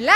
Hello!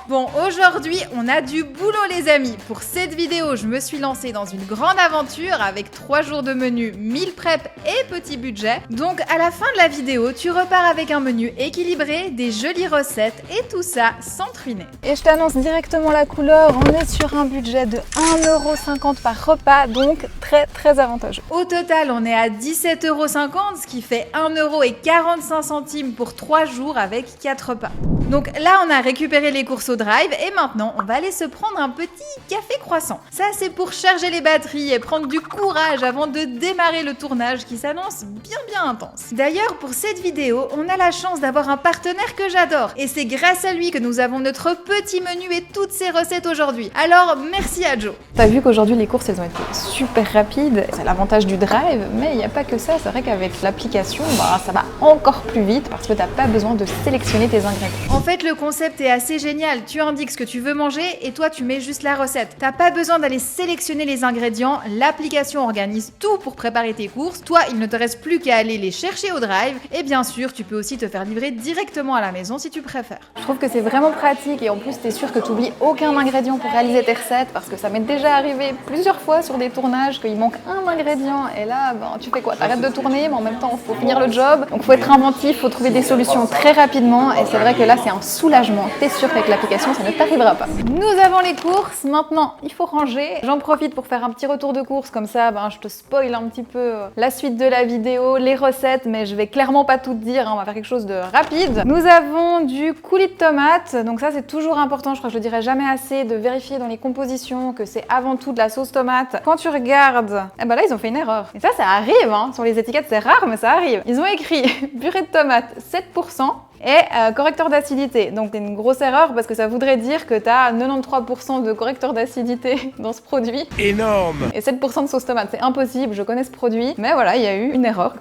Bon, aujourd'hui, on a du boulot les amis. Pour cette vidéo, je me suis lancée dans une grande aventure avec 3 jours de menu, 1000 prep et petit budget. Donc à la fin de la vidéo, tu repars avec un menu équilibré, des jolies recettes et tout ça sans te ruiner. Et je t'annonce directement la couleur, on est sur un budget de 1,50 € par repas, donc très avantageux. Au total, on est à 17,50 €, ce qui fait 1,45 € pour 3 jours avec 4 repas. Donc là, on a récupéré les courses au drive et maintenant, on va aller se prendre un petit café croissant. Ça, c'est pour charger les batteries et prendre du courage avant de démarrer le tournage qui s'annonce bien intense. D'ailleurs, pour cette vidéo, on a la chance d'avoir un partenaire que j'adore et c'est grâce à lui que nous avons notre petit menu et toutes ses recettes aujourd'hui. Alors, merci à Joe. T'as vu qu'aujourd'hui, les courses, elles ont été super rapides. C'est l'avantage du drive, mais il n'y a pas que ça. C'est vrai qu'avec l'application, ça va encore plus vite parce que t'as pas besoin de sélectionner tes ingrédients. En fait, le concept est assez génial. Tu indiques ce que tu veux manger et toi, tu mets juste la recette. T'as pas besoin d'aller sélectionner les ingrédients. L'application organise tout pour préparer tes courses. Toi, il ne te reste plus qu'à aller les chercher au drive. Et bien sûr, tu peux aussi te faire livrer directement à la maison si tu préfères. Je trouve que c'est vraiment pratique et en plus, t'es sûr que tu oublies aucun ingrédient pour réaliser tes recettes parce que ça m'est déjà arrivé plusieurs fois sur des tournages qu'il manque un ingrédient et là, tu fais quoi? T'arrêtes de tourner, mais en même temps, il faut finir le job. Donc, faut être inventif, faut trouver des solutions très rapidement et c'est vrai que là, c'est un soulagement. T'es sûr qu'avec l'application, ça ne t'arrivera pas. Nous avons les courses, maintenant il faut ranger. J'en profite pour faire un petit retour de course, comme ça je te spoil un petit peu la suite de la vidéo, les recettes, mais je vais clairement pas tout te dire, on va faire quelque chose de rapide. Nous avons du coulis de tomates, donc ça c'est toujours important, je crois que je le dirai jamais assez, de vérifier dans les compositions que c'est avant tout de la sauce tomate. Quand tu regardes, là ils ont fait une erreur. Et ça arrive, sur les étiquettes c'est rare, mais ça arrive. Ils ont écrit purée de tomates 7%. Et correcteur d'acidité. Donc c'est une grosse erreur parce que ça voudrait dire que tu as 93% de correcteur d'acidité dans ce produit. Énorme! Et 7% de sauce tomate. C'est impossible, je connais ce produit. Mais voilà, il y a eu une erreur.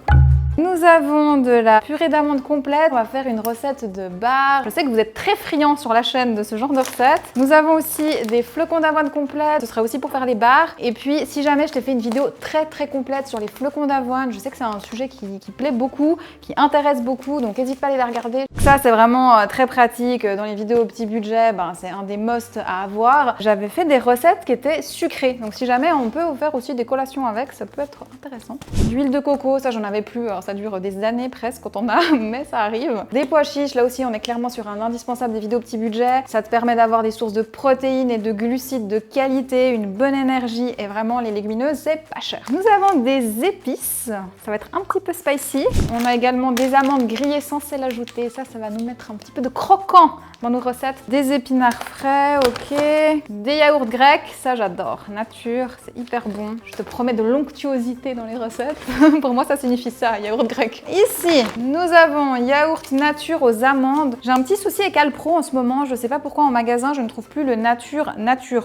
Nous avons de la purée d'amandes complète. On va faire une recette de bar. Je sais que vous êtes très friands sur la chaîne de ce genre de recette. Nous avons aussi des flocons d'avoine complètes. Ce sera aussi pour faire les bars. Et puis, si jamais je t'ai fait une vidéo très complète sur les flocons d'avoine, je sais que c'est un sujet qui plaît beaucoup, qui intéresse beaucoup. Donc, n'hésite pas à aller la regarder. Ça, c'est vraiment très pratique. Dans les vidéos au petit budget, c'est un des must à avoir. J'avais fait des recettes qui étaient sucrées. Donc, si jamais on peut vous faire aussi des collations avec, ça peut être intéressant. D'huile de coco, ça, j'en avais plus. Alors, ça dure des années presque quand on a, mais ça arrive. Des pois chiches, là aussi on est clairement sur un indispensable des vidéos petit budget. Ça te permet d'avoir des sources de protéines et de glucides de qualité, une bonne énergie et vraiment les légumineuses c'est pas cher. Nous avons des épices, ça va être un petit peu spicy. On a également des amandes grillées sans sel ajouté, ça va nous mettre un petit peu de croquant dans nos recettes. Des épinards frais, ok. Des yaourts grecs, ça j'adore. Nature, c'est hyper bon. Je te promets de l'onctuosité dans les recettes. Pour moi ça signifie ça, yaourt grec. Ici, nous avons yaourt nature aux amandes. J'ai un petit souci avec Alpro en ce moment. Je sais pas pourquoi en magasin, je ne trouve plus le nature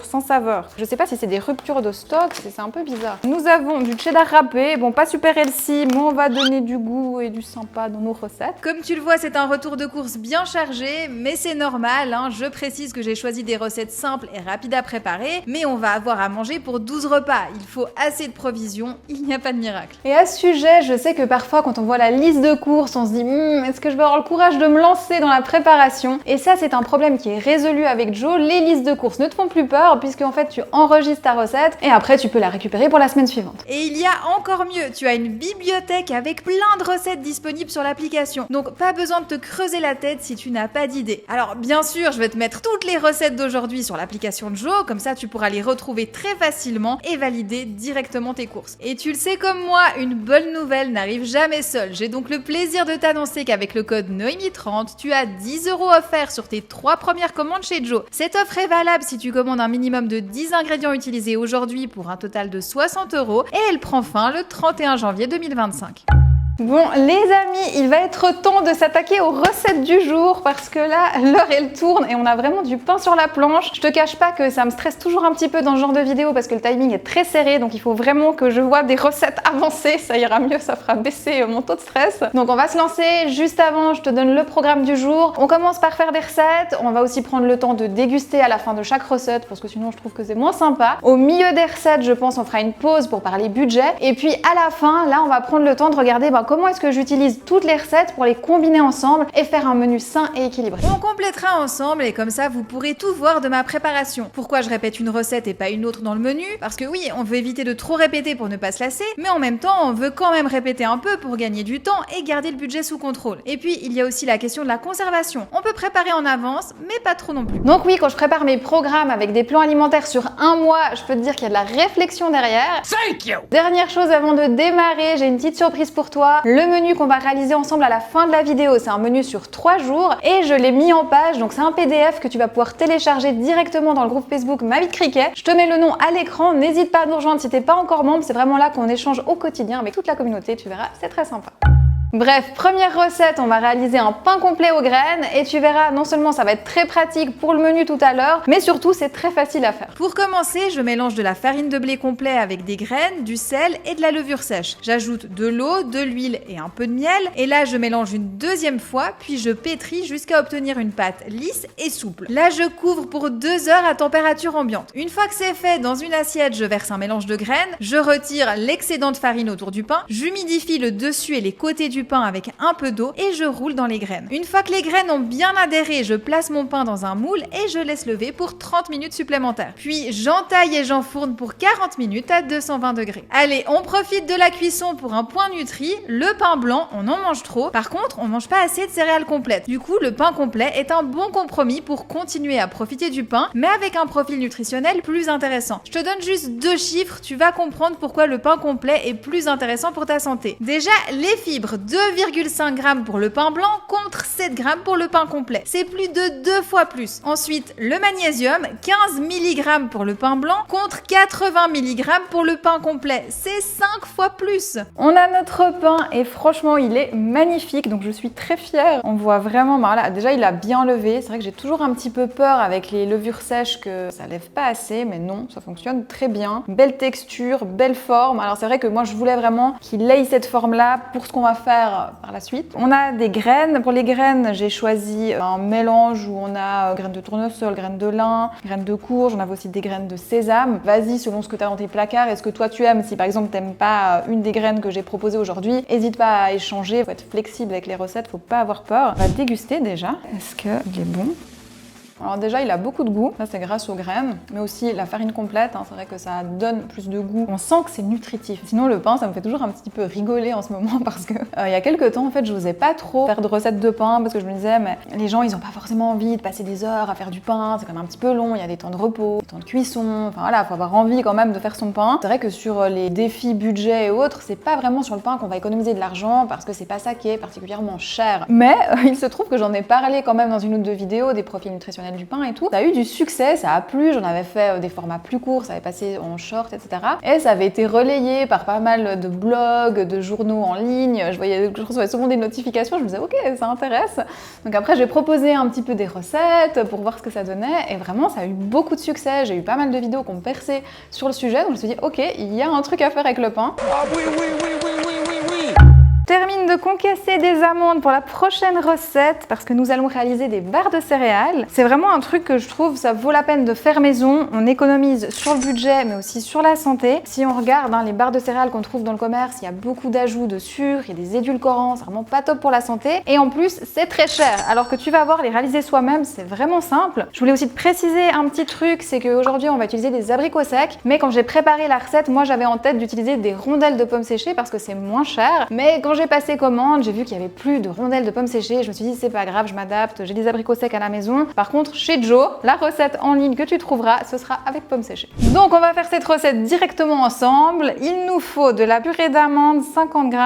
sans saveur. Je sais pas si c'est des ruptures de stock, c'est un peu bizarre. Nous avons du cheddar râpé. Bon, pas super healthy, mais on va donner du goût et du sympa dans nos recettes. Comme tu le vois, c'est un retour de course bien chargé, mais c'est normal. Je précise que j'ai choisi des recettes simples et rapides à préparer, mais on va avoir à manger pour 12 repas. Il faut assez de provisions, il n'y a pas de miracle. Et à ce sujet, je sais que parfois, quand on voit la liste de courses, on se dit est-ce que je vais avoir le courage de me lancer dans la préparation? Et ça, c'est un problème qui est résolu avec Joe. Les listes de courses ne te font plus peur puisque en fait, tu enregistres ta recette et après, tu peux la récupérer pour la semaine suivante. Et il y a encore mieux, tu as une bibliothèque avec plein de recettes disponibles sur l'application. Donc, pas besoin de te creuser la tête si tu n'as pas d'idée. Alors, bien sûr, je vais te mettre toutes les recettes d'aujourd'hui sur l'application de Joe, comme ça, tu pourras les retrouver très facilement et valider directement tes courses. Et tu le sais comme moi, une bonne nouvelle n'arrive jamais seule. J'ai donc le plaisir de t'annoncer qu'avec le code Noémie30, tu as 10 € offerts sur tes 3 premières commandes chez Joe. Cette offre est valable si tu commandes un minimum de 10 ingrédients utilisés aujourd'hui pour un total de 60 € et elle prend fin le 31 janvier 2025. Bon les amis, il va être temps de s'attaquer aux recettes du jour parce que là, l'heure elle tourne et on a vraiment du pain sur la planche. Je te cache pas que ça me stresse toujours un petit peu dans ce genre de vidéo parce que le timing est très serré, donc il faut vraiment que je vois des recettes avancées, ça ira mieux, ça fera baisser mon taux de stress. Donc on va se lancer. Juste avant, je te donne le programme du jour. On commence par faire des recettes, on va aussi prendre le temps de déguster à la fin de chaque recette parce que sinon je trouve que c'est moins sympa. Au milieu des recettes, je pense on fera une pause pour parler budget et puis à la fin, là on va prendre le temps de regarder comment est-ce que j'utilise toutes les recettes pour les combiner ensemble et faire un menu sain et équilibré. On complétera ensemble et comme ça vous pourrez tout voir de ma préparation. Pourquoi je répète une recette et pas une autre dans le menu? Parce que oui, on veut éviter de trop répéter pour ne pas se lasser, mais en même temps on veut quand même répéter un peu pour gagner du temps et garder le budget sous contrôle. Et puis il y a aussi la question de la conservation. On peut préparer en avance, mais pas trop non plus. Donc oui, quand je prépare mes programmes avec des plans alimentaires sur un mois, je peux te dire qu'il y a de la réflexion derrière. Thank you! Dernière chose avant de démarrer, j'ai une petite surprise pour toi. Le menu qu'on va réaliser ensemble à la fin de la vidéo, c'est un menu sur 3 jours et je l'ai mis en page, donc c'est un PDF que tu vas pouvoir télécharger directement dans le groupe Facebook Ma Vie de Cricket. Je te mets le nom à l'écran, n'hésite pas à nous rejoindre si t'es pas encore membre, c'est vraiment là qu'on échange au quotidien avec toute la communauté, tu verras, c'est très sympa. Bref, première recette, on va réaliser un pain complet aux graines et tu verras, non seulement ça va être très pratique pour le menu tout à l'heure, mais surtout c'est très facile à faire. Pour commencer, je mélange de la farine de blé complet avec des graines, du sel et de la levure sèche. J'ajoute de l'eau, de l'huile et un peu de miel et là je mélange une deuxième fois puis je pétris jusqu'à obtenir une pâte lisse et souple. Là je couvre pour 2 heures à température ambiante. Une fois que c'est fait, dans une assiette, je verse un mélange de graines, je retire l'excédent de farine autour du pain, j'humidifie le dessus et les côtés du pain avec un peu d'eau et je roule dans les graines. Une fois que les graines ont bien adhéré, je place mon pain dans un moule et je laisse lever pour 30 minutes supplémentaires. Puis j'entaille et j'enfourne pour 40 minutes à 220 degrés. Allez, on profite de la cuisson pour un point nutri. Le pain blanc, on en mange trop. Par contre, on mange pas assez de céréales complètes. Du coup, le pain complet est un bon compromis pour continuer à profiter du pain, mais avec un profil nutritionnel plus intéressant. Je te donne juste 2 chiffres, tu vas comprendre pourquoi le pain complet est plus intéressant pour ta santé. Déjà, les fibres, 2,5 g pour le pain blanc contre 7 g pour le pain complet. C'est plus de 2 fois plus. Ensuite, le magnésium, 15 mg pour le pain blanc contre 80 mg pour le pain complet. C'est 5 fois plus. On a notre pain et franchement il est magnifique, donc je suis très fière. On voit vraiment, là, déjà il a bien levé. C'est vrai que j'ai toujours un petit peu peur avec les levures sèches que ça lève pas assez, mais non, ça fonctionne très bien. Belle texture, belle forme. Alors c'est vrai que moi je voulais vraiment qu'il ait cette forme là pour ce qu'on va faire par la suite. On a des graines. Pour les graines, j'ai choisi un mélange où on a graines de tournesol, graines de lin, graines de courge, on avait aussi des graines de sésame. Vas-y, selon ce que tu as dans tes placards et ce que toi tu aimes. Si par exemple t'aimes pas une des graines que j'ai proposées aujourd'hui, n'hésite pas à échanger. Faut être flexible avec les recettes, faut pas avoir peur. On va déguster déjà. Est-ce qu'il est bon? Alors déjà, il a beaucoup de goût, ça c'est grâce aux graines, mais aussi la farine complète, c'est vrai que ça donne plus de goût. On sent que c'est nutritif. Sinon le pain, ça me fait toujours un petit peu rigoler en ce moment parce que il y a quelques temps, en fait, je n'osais pas trop faire de recettes de pain parce que je me disais, mais les gens, ils ont pas forcément envie de passer des heures à faire du pain, c'est quand même un petit peu long, il y a des temps de repos, des temps de cuisson, enfin voilà, faut avoir envie quand même de faire son pain. C'est vrai que sur les défis budget et autres, c'est pas vraiment sur le pain qu'on va économiser de l'argent parce que c'est pas ça qui est particulièrement cher. Mais il se trouve que j'en ai parlé quand même dans une ou deux vidéos des profils nutritionnels du pain et tout. Ça a eu du succès, ça a plu, j'en avais fait des formats plus courts, ça avait passé en short, etc. Et ça avait été relayé par pas mal de blogs, de journaux en ligne. Je recevais souvent des notifications, je me disais ok, ça intéresse. Donc après j'ai proposé un petit peu des recettes pour voir ce que ça donnait et vraiment ça a eu beaucoup de succès. J'ai eu pas mal de vidéos qui ont percé sur le sujet, donc je me suis dit ok, il y a un truc à faire avec le pain. Ah oui, oui, oui, oui, oui, oui, oui. Termine de concasser des amandes pour la prochaine recette parce que nous allons réaliser des barres de céréales. C'est vraiment un truc que je trouve ça vaut la peine de faire maison. On économise sur le budget mais aussi sur la santé. Si on regarde les barres de céréales qu'on trouve dans le commerce, il y a beaucoup d'ajouts de sucre, il y a des édulcorants, c'est vraiment pas top pour la santé. Et en plus, c'est très cher. Alors que tu vas voir les réaliser soi-même, c'est vraiment simple. Je voulais aussi te préciser un petit truc, c'est qu'aujourd'hui on va utiliser des abricots secs. Mais quand j'ai préparé la recette, moi j'avais en tête d'utiliser des rondelles de pommes séchées parce que c'est moins cher. Mais quand j'ai passé commande, j'ai vu qu'il y avait plus de rondelles de pommes séchées. Je me suis dit c'est pas grave, je m'adapte, j'ai des abricots secs à la maison. Par contre, chez Joe, la recette en ligne que tu trouveras, ce sera avec pommes séchées. Donc on va faire cette recette directement ensemble. Il nous faut de la purée d'amandes 50 g,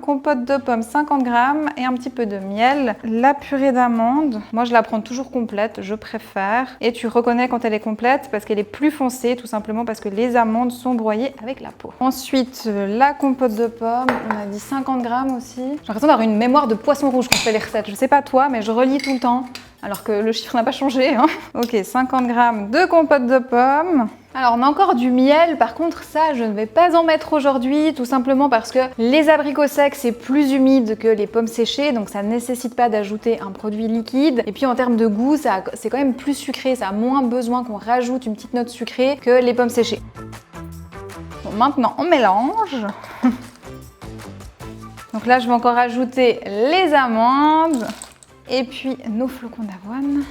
compote de pommes 50 g et un petit peu de miel. La purée d'amandes, moi je la prends toujours complète, je préfère. Et tu reconnais quand elle est complète parce qu'elle est plus foncée, tout simplement parce que les amandes sont broyées avec la peau. Ensuite, la compote de pommes, on a dit 50 g aussi. J'ai l'impression d'avoir une mémoire de poisson rouge quand je fais les recettes. Je sais pas toi, mais je relis tout le temps. Alors que le chiffre n'a pas changé. Ok, 50 g de compote de pommes. Alors on a encore du miel, par contre ça je ne vais pas en mettre aujourd'hui, tout simplement parce que les abricots secs c'est plus humide que les pommes séchées, donc ça ne nécessite pas d'ajouter un produit liquide. Et puis en termes de goût, c'est quand même plus sucré, ça a moins besoin qu'on rajoute une petite note sucrée que les pommes séchées. Bon, maintenant on mélange. Donc là, je vais encore ajouter les amandes et puis nos flocons d'avoine.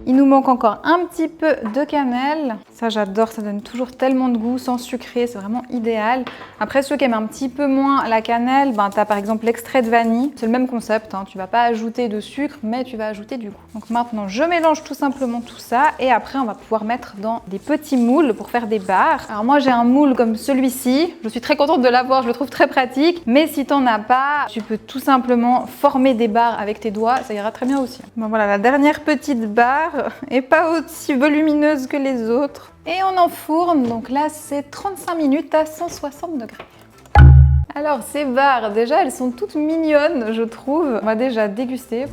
Il nous manque encore un petit peu de cannelle. Ça, j'adore, ça donne toujours tellement de goût, sans sucré, c'est vraiment idéal. Après, ceux qui aiment un petit peu moins la cannelle, ben, tu as par exemple l'extrait de vanille. C'est le même concept, hein. Tu vas pas ajouter de sucre, mais tu vas ajouter du goût. Donc maintenant, je mélange tout simplement tout ça et après, on va pouvoir mettre dans des petits moules pour faire des barres. Alors moi, j'ai un moule comme celui-ci. Je suis très contente de l'avoir, je le trouve très pratique. Mais si t'en as pas, tu peux tout simplement former des barres avec tes doigts, ça ira très bien aussi. Bon voilà, la dernière petite barre et pas aussi volumineuse que les autres. Et on enfourne, donc là c'est 35 minutes à 160 degrés. Alors ces barres, déjà elles sont toutes mignonnes je trouve. On va déjà déguster.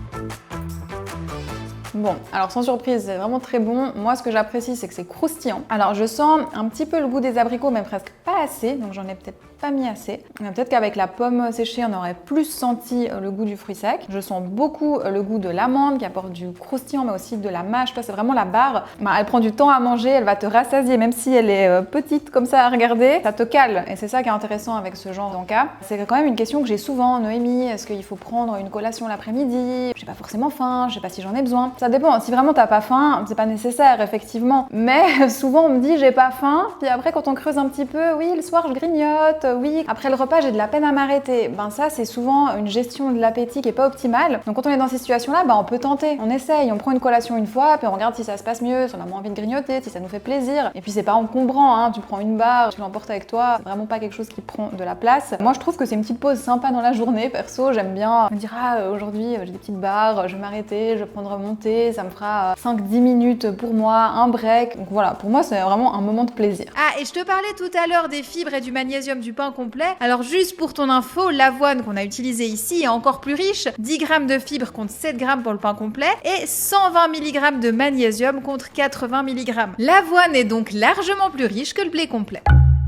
Bon, alors sans surprise, c'est vraiment très bon. Moi, ce que j'apprécie, c'est que c'est croustillant. Alors, je sens un petit peu le goût des abricots, mais presque pas assez, donc j'en ai peut-être pas mis assez. Peut-être qu'avec la pomme séchée, on aurait plus senti le goût du fruit sec. Je sens beaucoup le goût de l'amande qui apporte du croustillant, mais aussi de la mâche. C'est vraiment la barre. Elle prend du temps à manger, elle va te rassasier, même si elle est petite comme ça à regarder. Ça te cale, et c'est ça qui est intéressant avec ce genre d'encas. C'est quand même une question que j'ai souvent. Noémie, est-ce qu'il faut prendre une collation l'après-midi? J'ai pas forcément faim, je sais pas si j'en ai besoin. Ça dépend, si vraiment t'as pas faim, c'est pas nécessaire effectivement. Mais souvent on me dit j'ai pas faim, puis après quand on creuse un petit peu, oui le soir je grignote, oui après le repas j'ai de la peine à m'arrêter. Ben ça c'est souvent une gestion de l'appétit qui est pas optimale. Donc quand on est dans ces situations là, ben on peut tenter, on essaye, on prend une collation une fois, puis on regarde si ça se passe mieux, si on a moins envie de grignoter, si ça nous fait plaisir. Et puis c'est pas encombrant, hein. Tu prends une barre, tu l'emportes avec toi, c'est vraiment pas quelque chose qui prend de la place. Moi je trouve que c'est une petite pause sympa dans la journée, perso j'aime bien me dire ah aujourd'hui j'ai des petites barres, je vais m'arrêter, je vais prendre mon thé, ça me fera 5-10 minutes pour moi, un break. Donc voilà, pour moi c'est vraiment un moment de plaisir. Ah, et je te parlais tout à l'heure des fibres et du magnésium du pain complet. Alors juste pour ton info, l'avoine qu'on a utilisée ici est encore plus riche. 10 g de fibres contre 7 g pour le pain complet et 120 mg de magnésium contre 80 mg. L'avoine est donc largement plus riche que le blé complet.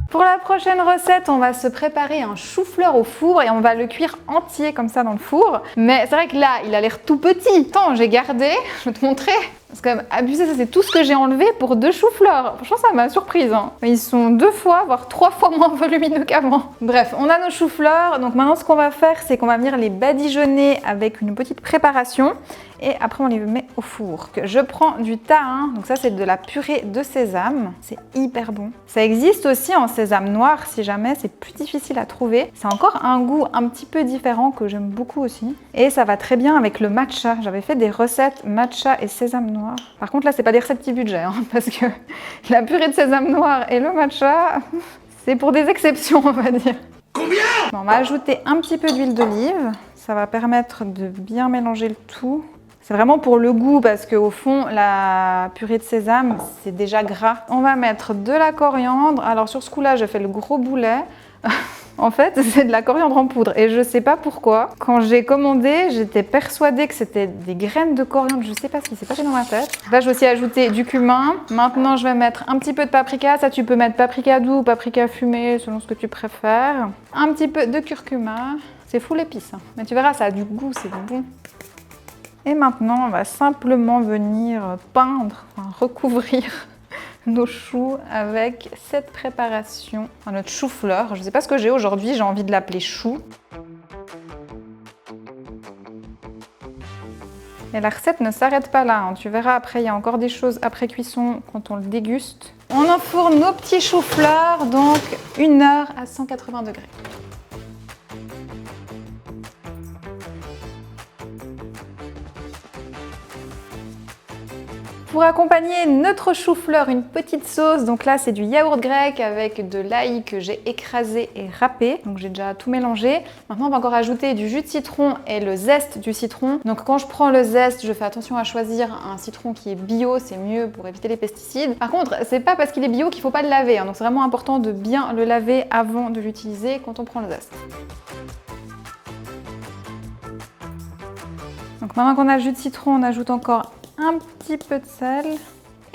Pour la prochaine recette, on va se préparer un chou-fleur au four et on va le cuire entier comme ça dans le four. Mais c'est vrai que là, il a l'air tout petit. Attends, j'ai gardé, je vais te montrer. C'est quand même abusé, ça c'est tout ce que j'ai enlevé pour 2 choux-fleurs. Franchement, ça m'a surprise. Hein. Ils sont 2 fois, voire 3 fois moins volumineux qu'avant. Bref, on a nos choux-fleurs. Donc maintenant, ce qu'on va faire, c'est qu'on va venir les badigeonner avec une petite préparation. Et après, on les met au four. Je prends du tahin. Donc ça, c'est de la purée de sésame. C'est hyper bon. Ça existe aussi en sésame noir, si jamais. C'est plus difficile à trouver. C'est encore un goût un petit peu différent que j'aime beaucoup aussi. Et ça va très bien avec le matcha. J'avais fait des recettes matcha et sésame noir. Par contre, là, c'est pas des recettes petit budget, hein, parce que la purée de sésame noir et le matcha, c'est pour des exceptions, on va dire. Combien ? Bon, on va ajouter un petit peu d'huile d'olive. Ça va permettre de bien mélanger le tout. C'est vraiment pour le goût parce qu'au fond, la purée de sésame, c'est déjà gras. On va mettre de la coriandre. Alors sur ce coup-là, je fais le gros boulet. En fait, c'est de la coriandre en poudre et je sais pas pourquoi. Quand j'ai commandé, j'étais persuadée que c'était des graines de coriandre. Je sais pas ce qui s'est passé dans ma tête. Là, je vais aussi ajouter du cumin. Maintenant, je vais mettre un petit peu de paprika. Ça, tu peux mettre paprika doux ou paprika fumé, selon ce que tu préfères. Un petit peu de curcuma. C'est full épice, hein. Mais tu verras, ça a du goût, c'est bon. Et maintenant, on va simplement venir peindre, enfin, recouvrir nos choux avec cette préparation, enfin, notre chou-fleur. Je ne sais pas ce que j'ai aujourd'hui, j'ai envie de l'appeler chou. Et la recette ne s'arrête pas là, hein. Tu verras après, il y a encore des choses après cuisson quand on le déguste. On enfourne nos petits choux-fleurs, donc 1 heure à 180 degrés. Pour accompagner notre chou-fleur, une petite sauce. Donc là, c'est du yaourt grec avec de l'ail que j'ai écrasé et râpé. Donc j'ai déjà tout mélangé. Maintenant, on va encore ajouter du jus de citron et le zeste du citron. Donc quand je prends le zeste, je fais attention à choisir un citron qui est bio. C'est mieux pour éviter les pesticides. Par contre, c'est pas parce qu'il est bio qu'il faut pas le laver, hein. Donc c'est vraiment important de bien le laver avant de l'utiliser quand on prend le zeste. Donc maintenant qu'on a le jus de citron, on ajoute encore un petit peu de sel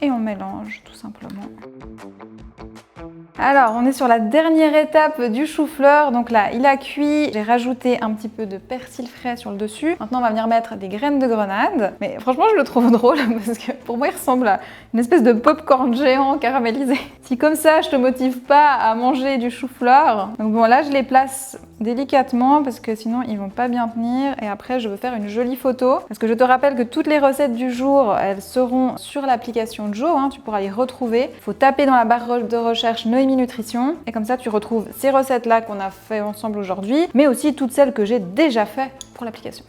et on mélange tout simplement. Alors, on est sur la dernière étape du chou-fleur. Donc là, il a cuit. J'ai rajouté un petit peu de persil frais sur le dessus. Maintenant, on va venir mettre des graines de grenade. Mais franchement, je le trouve drôle parce que pour moi, il ressemble à une espèce de pop-corn géant caramélisé. Si comme ça, je te motive pas à manger du chou-fleur. Donc bon, là, je les place délicatement parce que sinon ils vont pas bien tenir et après je veux faire une jolie photo parce que je te rappelle que toutes les recettes du jour elles seront sur l'application Joe, tu pourras les retrouver. Il faut taper dans la barre de recherche Noémie Nutrition et comme ça tu retrouves ces recettes là qu'on a fait ensemble aujourd'hui mais aussi toutes celles que j'ai déjà fait pour l'application.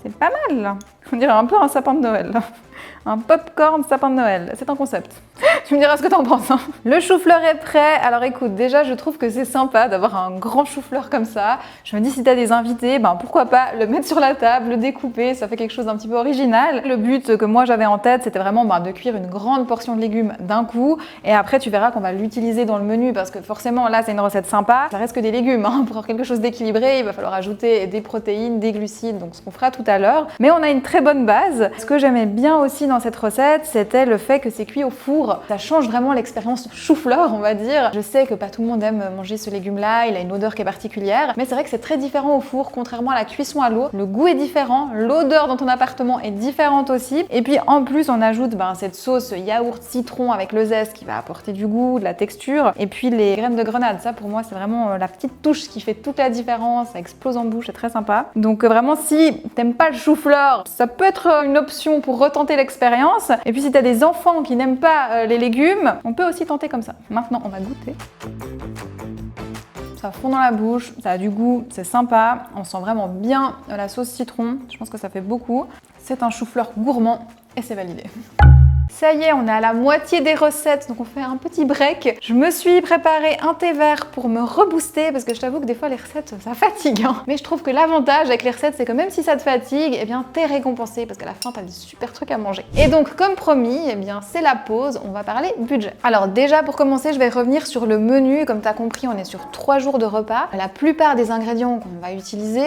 C'est pas mal là. On dirait un peu un sapin de Noël là. Un popcorn sapin de Noël, c'est un concept. Tu me diras ce que t'en penses. Le chou-fleur est prêt. Alors écoute, déjà je trouve que c'est sympa d'avoir un grand chou-fleur comme ça. Je me dis si t'as des invités, pourquoi pas le mettre sur la table, le découper, ça fait quelque chose d'un petit peu original. Le but que moi j'avais en tête, c'était vraiment de cuire une grande portion de légumes d'un coup. Et après tu verras qu'on va l'utiliser dans le menu parce que forcément là c'est une recette sympa. Ça reste que des légumes. Pour avoir quelque chose d'équilibré, il va falloir ajouter des protéines, des glucides, donc ce qu'on fera tout à l'heure. Mais on a une très bonne base. Ce que j'aimais bien aussi dans cette recette, c'était le fait que c'est cuit au four. Ça change vraiment l'expérience chou-fleur, on va dire. Je sais que pas tout le monde aime manger ce légume-là, il a une odeur qui est particulière, mais c'est vrai que c'est très différent au four, contrairement à la cuisson à l'eau. Le goût est différent, l'odeur dans ton appartement est différente aussi. Et puis en plus, on ajoute cette sauce yaourt citron avec le zeste qui va apporter du goût, de la texture. Et puis les graines de grenade, ça pour moi c'est vraiment la petite touche qui fait toute la différence. Ça explose en bouche, c'est très sympa. Donc vraiment, si t'aimes pas le chou-fleur, ça peut être une option pour retenter l'expérience. Et puis si t'as des enfants qui n'aiment pas les légumes, on peut aussi tenter comme ça. Maintenant, on va goûter. Ça fond dans la bouche, ça a du goût, c'est sympa. On sent vraiment bien la sauce citron. Je pense que ça fait beaucoup. C'est un chou-fleur gourmand et c'est validé. Ça y est, on est à la moitié des recettes, donc on fait un petit break. Je me suis préparé un thé vert pour me rebooster, parce que je t'avoue que des fois les recettes, ça fatigue. Mais je trouve que l'avantage avec les recettes, c'est que même si ça te fatigue, t'es récompensé, parce qu'à la fin, t'as des super trucs à manger. Et donc, comme promis, c'est la pause, on va parler budget. Alors déjà, pour commencer, je vais revenir sur le menu. Comme t'as compris, on est sur 3 jours de repas. La plupart des ingrédients qu'on va utiliser,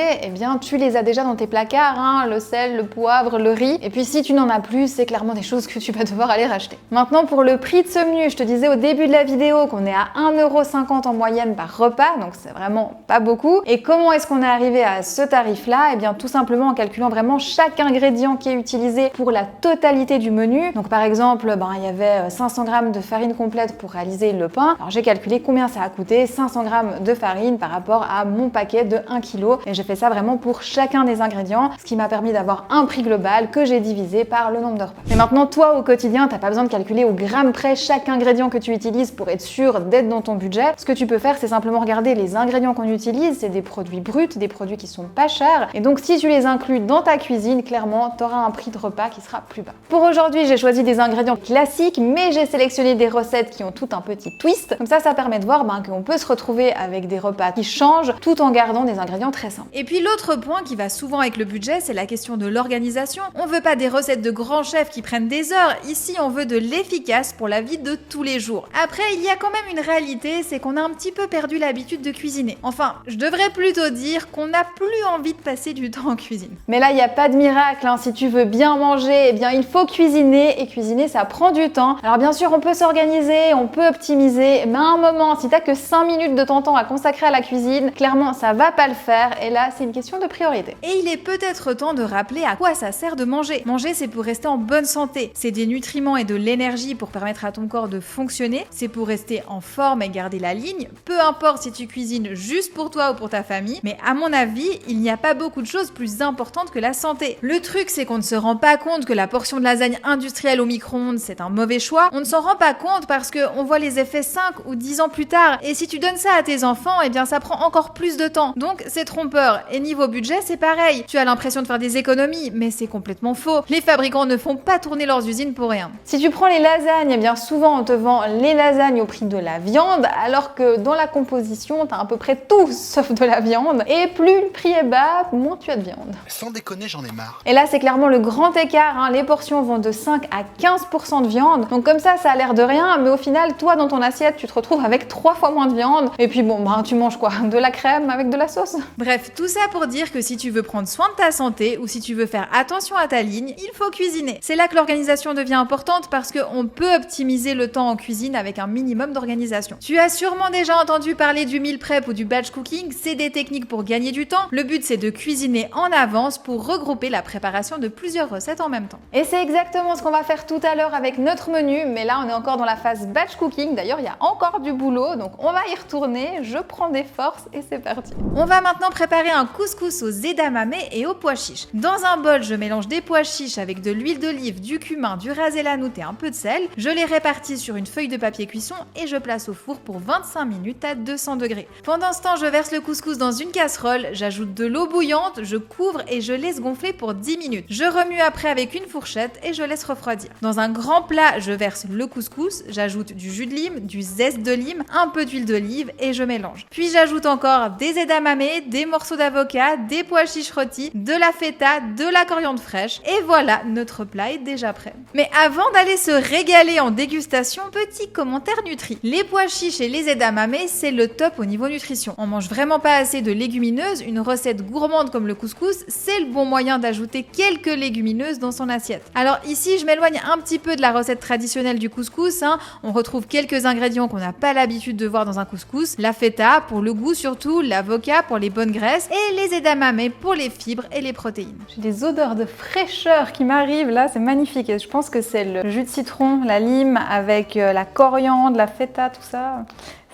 tu les as déjà dans tes placards, le sel, le poivre, le riz. Et puis si tu n'en as plus, c'est clairement des choses que tu vas devoir aller racheter. Maintenant, pour le prix de ce menu, je te disais au début de la vidéo qu'on est à 1,50 € en moyenne par repas, donc c'est vraiment pas beaucoup. Et comment est-ce qu'on est arrivé à ce tarif-là? Tout simplement en calculant vraiment chaque ingrédient qui est utilisé pour la totalité du menu. Donc par exemple, il y avait 500 g de farine complète pour réaliser le pain. Alors j'ai calculé combien ça a coûté, 500 g de farine par rapport à mon paquet de 1 kg. Et j'ai fait ça vraiment pour chacun des ingrédients, ce qui m'a permis d'avoir un prix global que j'ai divisé par le nombre de repas. Mais maintenant, toi, au quotidien, t'as pas besoin de calculer au gramme près chaque ingrédient que tu utilises pour être sûr d'être dans ton budget. Ce que tu peux faire, c'est simplement regarder les ingrédients qu'on utilise. C'est des produits bruts, des produits qui sont pas chers. Et donc, si tu les inclus dans ta cuisine, clairement, t'auras un prix de repas qui sera plus bas. Pour aujourd'hui, j'ai choisi des ingrédients classiques, mais j'ai sélectionné des recettes qui ont tout un petit twist. Comme ça permet de voir qu'on peut se retrouver avec des repas qui changent tout en gardant des ingrédients très simples. Et puis l'autre point qui va souvent avec le budget, c'est la question de l'organisation. On veut pas des recettes de grands chefs qui prennent des heures. Ici, on veut de l'efficace pour la vie de tous les jours. Après, il y a quand même une réalité, c'est qu'on a un petit peu perdu l'habitude de cuisiner. Enfin, je devrais plutôt dire qu'on n'a plus envie de passer du temps en cuisine. Mais là, il n'y a pas de miracle. Si tu veux bien manger, il faut cuisiner. Et cuisiner, ça prend du temps. Alors bien sûr, on peut s'organiser, on peut optimiser. Mais à un moment, si t'as que 5 minutes de ton temps à consacrer à la cuisine, clairement, ça va pas le faire. Et là, c'est une question de priorité. Et il est peut-être temps de rappeler à quoi ça sert de manger. Manger, c'est pour rester en bonne santé. C'est des nutriments et de l'énergie pour permettre à ton corps de fonctionner. C'est pour rester en forme et garder la ligne. Peu importe si tu cuisines juste pour toi ou pour ta famille. Mais à mon avis, il n'y a pas beaucoup de choses plus importantes que la santé. Le truc, c'est qu'on ne se rend pas compte que la portion de lasagne industrielle au micro-ondes, c'est un mauvais choix. On ne s'en rend pas compte parce qu'on voit les effets 5 ou 10 ans plus tard. Et si tu donnes ça à tes enfants, ça prend encore plus de temps. Donc, c'est trompeur. Et niveau budget, c'est pareil. Tu as l'impression de faire des économies, mais c'est complètement faux. Les fabricants ne font pas tourner leurs usines pour rien. Si tu prends les lasagnes, souvent on te vend les lasagnes au prix de la viande, alors que dans la composition, t'as à peu près tout sauf de la viande. Et plus le prix est bas, moins tu as de viande. Sans déconner, j'en ai marre. Et là, c'est clairement le grand écart. Les portions vont de 5 à 15% de viande. Donc comme ça a l'air de rien, mais au final, toi, dans ton assiette, tu te retrouves avec 3 fois moins de viande. Et puis tu manges quoi? De la crème avec de la sauce? Bref, tout ça pour dire que si tu veux prendre soin de ta santé ou si tu veux faire attention à ta ligne, il faut cuisiner. C'est là que l'organisation devient importante parce qu'on peut optimiser le temps en cuisine avec un minimum d'organisation. Tu as sûrement déjà entendu parler du meal prep ou du batch cooking, c'est des techniques pour gagner du temps. Le but c'est de cuisiner en avance pour regrouper la préparation de plusieurs recettes en même temps. Et c'est exactement ce qu'on va faire tout à l'heure avec notre menu, mais là on est encore dans la phase batch cooking. D'ailleurs il y a encore du boulot, donc on va y retourner. Je prends des forces et c'est parti. On va maintenant préparer un couscous aux edamame et aux pois chiches. Dans un bol, je mélange des pois chiches avec de l'huile d'olive, du cumin, du ras el hanout et un peu de sel. Je les répartis sur une feuille de papier cuisson et je place au four pour 25 minutes à 200 degrés. Pendant ce temps, je verse le couscous dans une casserole, j'ajoute de l'eau bouillante, je couvre et je laisse gonfler pour 10 minutes. Je remue après avec une fourchette et je laisse refroidir. Dans un grand plat, je verse le couscous, j'ajoute du jus de lime, du zeste de lime, un peu d'huile d'olive et je mélange. Puis j'ajoute encore des edamame, des morceaux d'avocat, des pois chiches rôtis, de la feta, de la coriandre fraîche et voilà, notre plat est déjà prêt. Mais avant d'aller se régaler en dégustation, petit commentaire nutri. Les pois chiches et les edamame, c'est le top au niveau nutrition. On mange vraiment pas assez de légumineuses, une recette gourmande comme le couscous, c'est le bon moyen d'ajouter quelques légumineuses dans son assiette. Alors ici, je m'éloigne un petit peu de la recette traditionnelle du couscous, On retrouve quelques ingrédients qu'on n'a pas l'habitude de voir dans un couscous, la feta pour le goût surtout, l'avocat pour les bonnes graisses et les edamame pour les fibres et les protéines. J'ai des odeurs de fraîcheur qui m'arrivent là, c'est magnifique. Et je pense que c'est le jus de citron, la lime avec la coriandre, la feta, tout ça.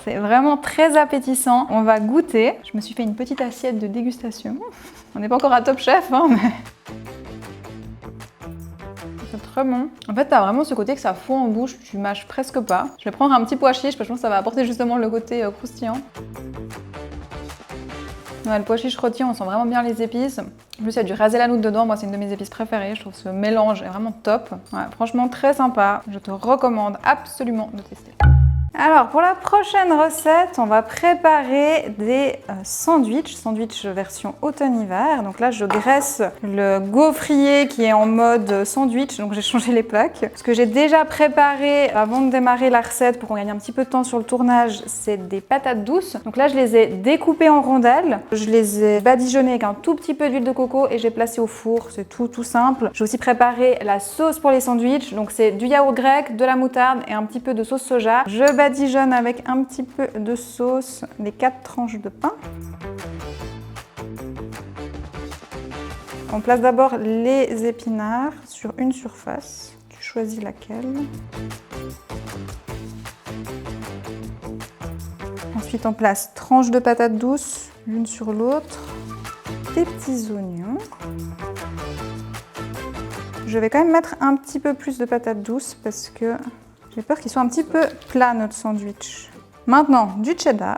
C'est vraiment très appétissant. On va goûter. Je me suis fait une petite assiette de dégustation. On n'est pas encore à Top Chef, mais... C'est très bon. En fait, t'as vraiment ce côté que ça fond en bouche, tu mâches presque pas. Je vais prendre un petit pois chiche parce que je pense que ça va apporter justement le côté croustillant. Ouais, le pois chiche rôti, on sent vraiment bien les épices. En plus, il y a du ras el hanout dedans. Moi, c'est une de mes épices préférées. Je trouve ce mélange est vraiment top. Ouais, franchement, très sympa. Je te recommande absolument de tester. Alors, pour la prochaine recette, on va préparer des sandwichs version automne-hiver. Donc là, je graisse le gaufrier qui est en mode sandwich, donc j'ai changé les plaques. Ce que j'ai déjà préparé avant de démarrer la recette pour qu'on gagne un petit peu de temps sur le tournage, c'est des patates douces. Donc là, je les ai découpées en rondelles, je les ai badigeonnées avec un tout petit peu d'huile de coco et j'ai placé au four, c'est tout simple. J'ai aussi préparé la sauce pour les sandwichs, donc c'est du yaourt grec, de la moutarde et un petit peu de sauce soja. Je badigeonne avec un petit peu de sauce les 4 tranches de pain. On place d'abord les épinards sur une surface. Tu choisis laquelle. Ensuite, on place tranches de patates douces l'une sur l'autre. Des petits oignons. Je vais quand même mettre un petit peu plus de patates douces parce que j'ai peur qu'il soit un petit peu plat notre sandwich. Maintenant, du cheddar.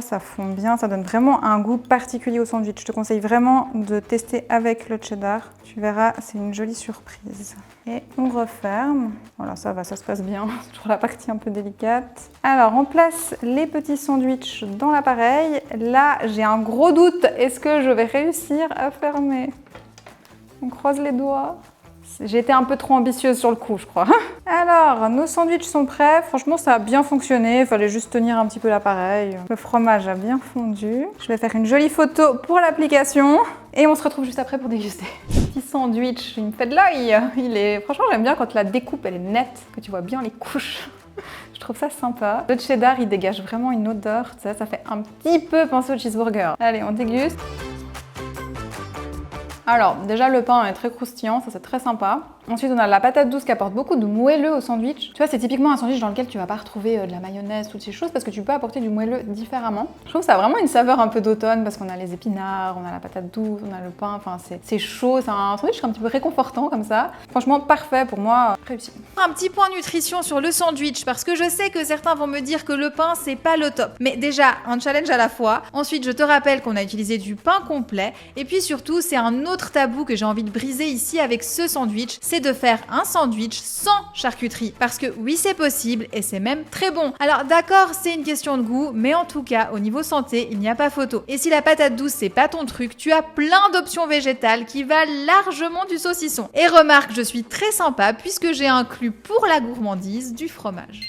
Ça fond bien, ça donne vraiment un goût particulier au sandwich. Je te conseille vraiment de tester avec le cheddar. Tu verras, c'est une jolie surprise. Et on referme. Voilà, ça va, ça se passe bien. C'est toujours la partie un peu délicate. Alors, on place les petits sandwichs dans l'appareil. Là, j'ai un gros doute. Est-ce que je vais réussir à fermer ? On croise les doigts. J'ai été un peu trop ambitieuse sur le coup, je crois. Alors, nos sandwichs sont prêts. Franchement, ça a bien fonctionné. Il fallait juste tenir un petit peu l'appareil. Le fromage a bien fondu. Je vais faire une jolie photo pour l'application. Et on se retrouve juste après pour déguster. Petit sandwich, il me fait de l'œil. Franchement, j'aime bien quand la découpe, elle est nette, que tu vois bien les couches. Je trouve ça sympa. Le cheddar, il dégage vraiment une odeur. Ça fait un petit peu penser au cheeseburger. Allez, on déguste. Alors, déjà le pain est très croustillant, ça c'est très sympa. Ensuite, on a la patate douce qui apporte beaucoup de moelleux au sandwich. Tu vois, c'est typiquement un sandwich dans lequel tu vas pas retrouver de la mayonnaise, toutes ces choses, parce que tu peux apporter du moelleux différemment. Je trouve que ça a vraiment une saveur un peu d'automne, parce qu'on a les épinards, on a la patate douce, on a le pain, enfin c'est chaud, c'est un sandwich un petit peu réconfortant comme ça. Franchement, parfait pour moi, réussi. Un petit point nutrition sur le sandwich, parce que je sais que certains vont me dire que le pain, c'est pas le top. Mais déjà, un challenge à la fois. Ensuite, je te rappelle qu'on a utilisé du pain complet. Et puis surtout, c'est un autre tabou que j'ai envie de briser ici avec ce sandwich, c'est de faire un sandwich sans charcuterie. Parce que oui, c'est possible et c'est même très bon. Alors d'accord, c'est une question de goût, mais en tout cas, au niveau santé, il n'y a pas photo. Et si la patate douce, c'est pas ton truc, tu as plein d'options végétales qui valent largement du saucisson. Et remarque, je suis très sympa puisque j'ai inclus pour la gourmandise du fromage.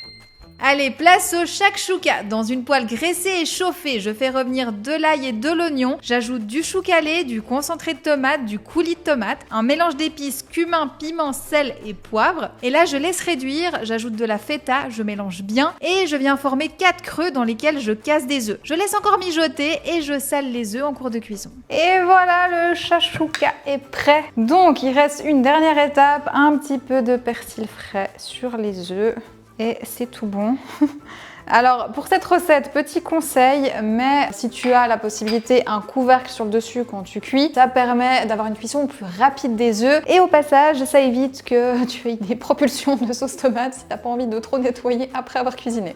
Allez, place au shakshuka. Dans une poêle graissée et chauffée, je fais revenir de l'ail et de l'oignon. J'ajoute du chou calé, du concentré de tomate, du coulis de tomate, un mélange d'épices, cumin, piment, sel et poivre. Et là, je laisse réduire, j'ajoute de la feta, je mélange bien et je viens former 4 creux dans lesquels je casse des œufs. Je laisse encore mijoter et je sale les œufs en cours de cuisson. Et voilà, le shakshuka est prêt. Donc, il reste une dernière étape, un petit peu de persil frais sur les œufs. Et c'est tout bon. Alors pour cette recette, petit conseil, mais si tu as la possibilité un couvercle sur le dessus quand tu cuis, ça permet d'avoir une cuisson plus rapide des œufs et au passage ça évite que tu aies des propulsions de sauce tomate si t'as pas envie de trop nettoyer après avoir cuisiné.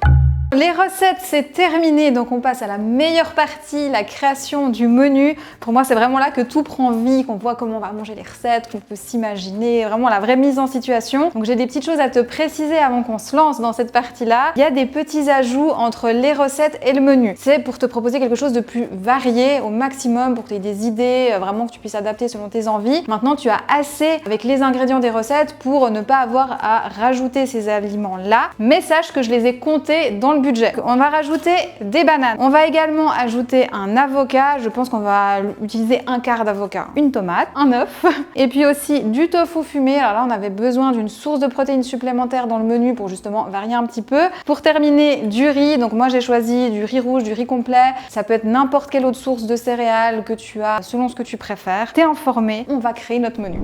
Les recettes, c'est terminé, donc on passe à la meilleure partie, la création du menu. Pour moi, c'est vraiment là que tout prend vie, qu'on voit comment on va manger les recettes, qu'on peut s'imaginer, vraiment la vraie mise en situation. Donc j'ai des petites choses à te préciser avant qu'on se lance dans cette partie-là. Il y a des petits ajouts entre les recettes et le menu. C'est pour te proposer quelque chose de plus varié au maximum, pour que tu aies des idées, vraiment que tu puisses adapter selon tes envies. Maintenant, tu as assez avec les ingrédients des recettes pour ne pas avoir à rajouter ces aliments-là. Mais sache que je les ai comptés dans le budget. On va rajouter des bananes. On va également ajouter un avocat. Je pense qu'on va utiliser un quart d'avocat, une tomate, un œuf et puis aussi du tofu fumé. Alors là, on avait besoin d'une source de protéines supplémentaire dans le menu pour justement varier un petit peu. Pour terminer, du riz. Donc moi, j'ai choisi du riz rouge, du riz complet. Ça peut être n'importe quelle autre source de céréales que tu as selon ce que tu préfères. T'es informé. On va créer notre menu.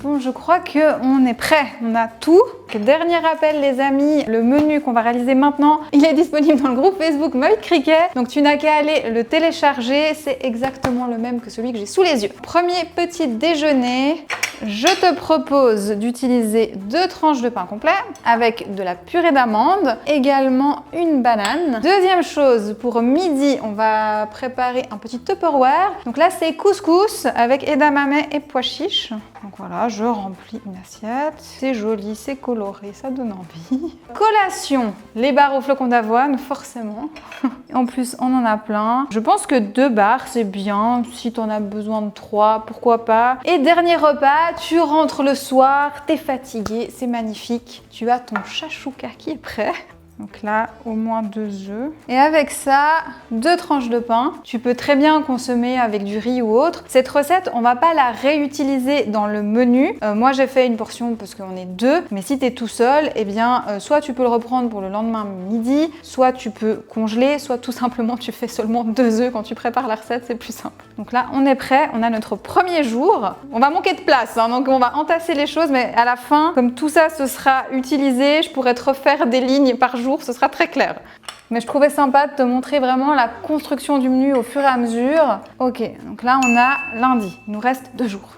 Bon, je crois qu'on est prêt, on a tout. Dernier rappel les amis, le menu qu'on va réaliser maintenant, il est disponible dans le groupe Facebook Moïse Cricket. Donc tu n'as qu'à aller le télécharger, c'est exactement le même que celui que j'ai sous les yeux. Premier petit déjeuner, je te propose d'utiliser 2 tranches de pain complet avec de la purée d'amande, également une banane. Deuxième chose, pour midi, on va préparer un petit Tupperware. Donc là, c'est couscous avec edamame et pois chiches. Donc voilà, je remplis une assiette. C'est joli, c'est coloré, ça donne envie. Collation, les barres au flocon d'avoine, forcément. En plus, on en a plein. Je pense que 2 barres, c'est bien. Si tu en as besoin de 3, pourquoi pas. Et dernier repas, tu rentres le soir, t'es fatigué, c'est magnifique. Tu as ton shakshuka qui est prêt. Donc là, au moins 2 œufs. Et avec ça, 2 tranches de pain. Tu peux très bien consommer avec du riz ou autre. Cette recette, on va pas la réutiliser dans le menu. Moi, j'ai fait une portion parce qu'on est 2. Mais si tu es tout seul, eh bien, soit tu peux le reprendre pour le lendemain midi, soit tu peux congeler, soit tout simplement tu fais seulement 2 œufs quand tu prépares la recette, c'est plus simple. Donc là, on est prêt. On a notre premier jour. On va manquer de place, hein, donc on va entasser les choses. Mais à la fin, comme tout ça, ce sera utilisé, je pourrais te refaire des lignes par jour. Ce sera très clair. Mais je trouvais sympa de te montrer vraiment la construction du menu au fur et à mesure. Ok, donc là on a lundi. Il nous reste 2 jours.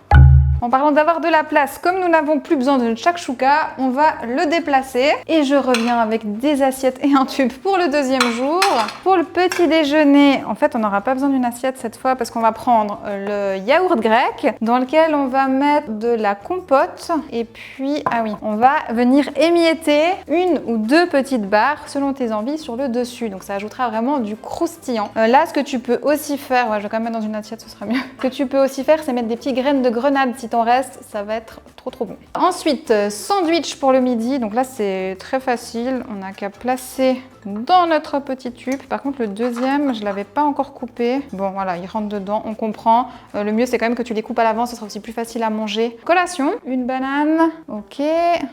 En parlant d'avoir de la place, comme nous n'avons plus besoin de shakshuka, on va le déplacer. Et je reviens avec des assiettes et un tube pour le deuxième jour. Pour le petit déjeuner, en fait, on n'aura pas besoin d'une assiette cette fois parce qu'on va prendre le yaourt grec dans lequel on va mettre de la compote. Et puis, ah oui, on va venir émietter 1 ou 2 petites barres selon tes envies sur le dessus. Donc ça ajoutera vraiment du croustillant. Là, ce que tu peux aussi faire, ouais, je vais quand même mettre dans une assiette, ce sera mieux. Ce que tu peux aussi faire, c'est mettre des petites graines de grenade. Si t'en reste, ça va être trop bon. Ensuite, sandwich pour le midi. Donc là, c'est très facile. On n'a qu'à placer dans notre petit tube. Par contre, le deuxième, je l'avais pas encore coupé. Bon, voilà, il rentre dedans, on comprend. Le mieux, c'est quand même que tu les coupes à l'avance, ce sera aussi plus facile à manger. Collation, une banane, ok,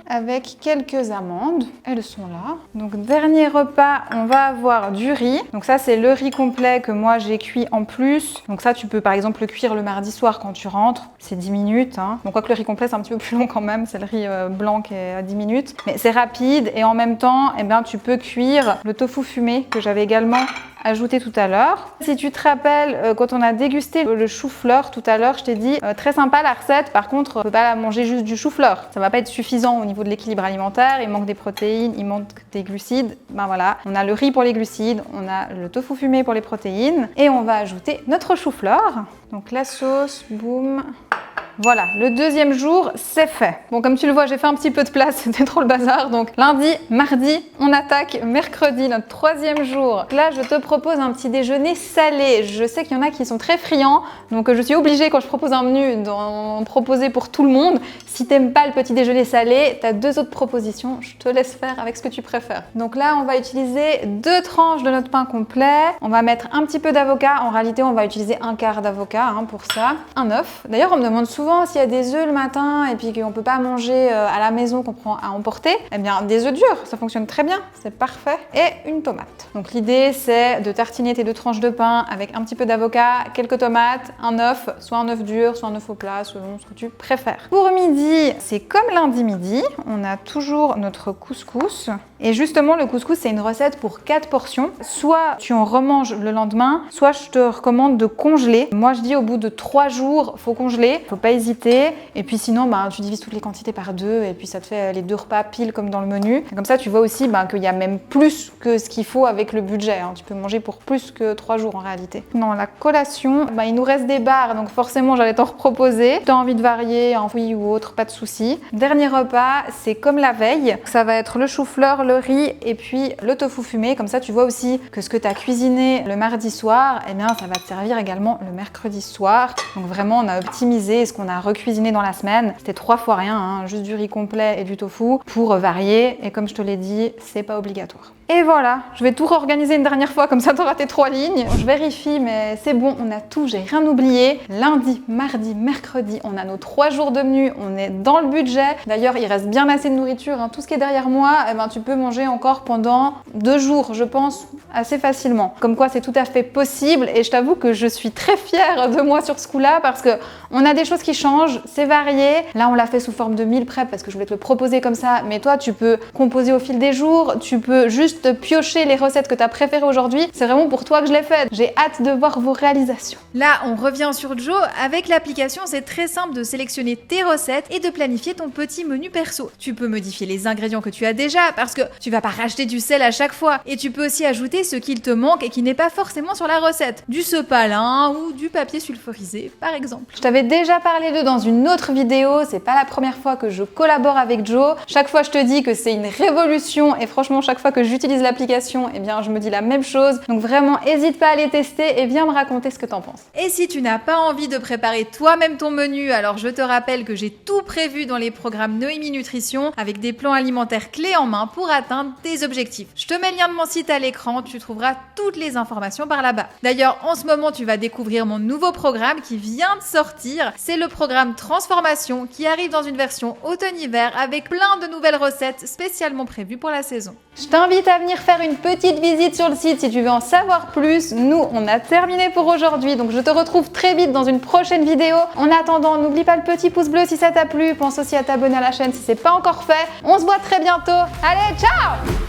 avec quelques amandes. Elles sont là. Donc, dernier repas, on va avoir du riz. Donc ça, c'est le riz complet que moi, j'ai cuit en plus. Donc ça, tu peux par exemple le cuire le mardi soir quand tu rentres. C'est 10 minutes. Hein. Bon, quoique le riz complet, c'est un petit peu plus long quand même. C'est le riz blanc qui est à 10 minutes. Mais c'est rapide et en même temps, eh bien, tu peux cuire le tofu fumé que j'avais également ajouté tout à l'heure. Si tu te rappelles, quand on a dégusté le chou-fleur tout à l'heure, je t'ai dit très sympa la recette. Par contre, on peut pas la manger juste du chou-fleur. Ça va pas être suffisant au niveau de l'équilibre alimentaire. Il manque des protéines, il manque des glucides. Ben voilà, on a le riz pour les glucides, on a le tofu fumé pour les protéines et on va ajouter notre chou-fleur. Donc la sauce, boum. Voilà, le deuxième jour, c'est fait. Bon, comme tu le vois, j'ai fait un petit peu de place, c'était trop le bazar. Donc lundi, mardi, on attaque. Mercredi, notre troisième jour. Donc là, je te propose un petit déjeuner salé. Je sais qu'il y en a qui sont très friands, donc je suis obligée, quand je propose un menu, d'en proposer pour tout le monde. Si t'aimes pas le petit déjeuner salé, t'as 2 autres propositions. Je te laisse faire avec ce que tu préfères. Donc là, on va utiliser 2 tranches de notre pain complet. On va mettre un petit peu d'avocat. En réalité, on va utiliser un quart d'avocat pour ça. Un œuf. D'ailleurs, on me demande souvent s'il y a des œufs le matin et puis qu'on peut pas manger à la maison, qu'on prend à emporter. Eh bien, des œufs durs, ça fonctionne très bien. C'est parfait. Et une tomate. Donc l'idée, c'est de tartiner tes 2 tranches de pain avec un petit peu d'avocat, quelques tomates, un œuf, soit un œuf dur, soit un œuf au plat, selon ce que tu préfères. Pour midi, c'est comme lundi midi. On a toujours notre couscous. Et justement, le couscous, c'est une recette pour 4 portions. Soit tu en remanges le lendemain, soit je te recommande de congeler. Moi, je dis au bout de 3 jours, faut congeler, faut pas hésiter. Et puis sinon, tu divises toutes les quantités par 2 et puis ça te fait les 2 repas pile comme dans le menu. Et comme ça, tu vois aussi qu'il y a même plus que ce qu'il faut avec le budget. Tu peux manger pour plus que 3 jours en réalité. Dans la collation, il nous reste des barres, donc forcément, j'allais t'en reproposer. Tu as envie de varier, un fruit ou autre, pas de souci. Dernier repas, c'est comme la veille. Ça va être le chou-fleur, le riz et puis le tofu fumé. Comme ça, tu vois aussi que ce que tu as cuisiné le mardi soir, eh bien, ça va te servir également le mercredi soir. Donc vraiment, on a optimisé ce qu'on a recuisiné dans la semaine. C'était 3 fois rien, juste du riz complet et du tofu pour varier. Et comme je te l'ai dit, c'est pas obligatoire. Et voilà, je vais tout réorganiser une dernière fois, comme ça tu auras tes 3 lignes. Je vérifie, mais c'est bon, on a tout, j'ai rien oublié. Lundi, mardi, mercredi, on a nos 3 jours de menu, on est dans le budget. D'ailleurs, il reste bien assez de nourriture, tout ce qui est derrière moi, tu peux manger encore pendant 2 jours, je pense, assez facilement. Comme quoi, c'est tout à fait possible et je t'avoue que je suis très fière de moi sur ce coup-là parce que on a des choses qui changent, c'est varié. Là, on l'a fait sous forme de meal prep parce que je voulais te le proposer comme ça, mais toi, tu peux composer au fil des jours, tu peux juste piocher les recettes que tu as préférées aujourd'hui. C'est vraiment pour toi que je l'ai fait. J'ai hâte de voir vos réalisations. Là, on revient sur Joe. Avec l'application, c'est très simple de sélectionner tes recettes et de planifier ton petit menu perso. Tu peux modifier les ingrédients que tu as déjà parce que tu vas pas racheter du sel à chaque fois. Et tu peux aussi ajouter ce qu'il te manque et qui n'est pas forcément sur la recette. Du sopalin ou du papier sulfurisé, par exemple. Je t'avais déjà parlé d'eux dans une autre vidéo. C'est pas la première fois que je collabore avec Joe. Chaque fois, je te dis que c'est une révolution et franchement, chaque fois que j'utilise l'application, eh bien, je me dis la même chose. Donc vraiment, n'hésite pas à les tester et viens me raconter ce que t'en penses. Et si tu n'as pas envie de préparer toi-même ton menu, alors je te rappelle que j'ai tout prévu dans les programmes Noémie Nutrition avec des plans alimentaires clés en main pour atteindre tes objectifs. Je te mets le lien de mon site à l'écran, tu trouveras toutes les informations par là-bas. D'ailleurs, en ce moment, tu vas découvrir mon nouveau programme qui vient de sortir. C'est le programme Transformation qui arrive dans une version automne-hiver avec plein de nouvelles recettes spécialement prévues pour la saison. Je t'invite à venir faire une petite visite sur le site si tu veux en savoir plus. Nous, on a terminé pour aujourd'hui, donc je te retrouve très vite dans une prochaine vidéo. En attendant, n'oublie pas le petit pouce bleu si ça t'a plu. Pense aussi à t'abonner à la chaîne si c'est pas encore fait. On se voit très bientôt. Allez, ciao!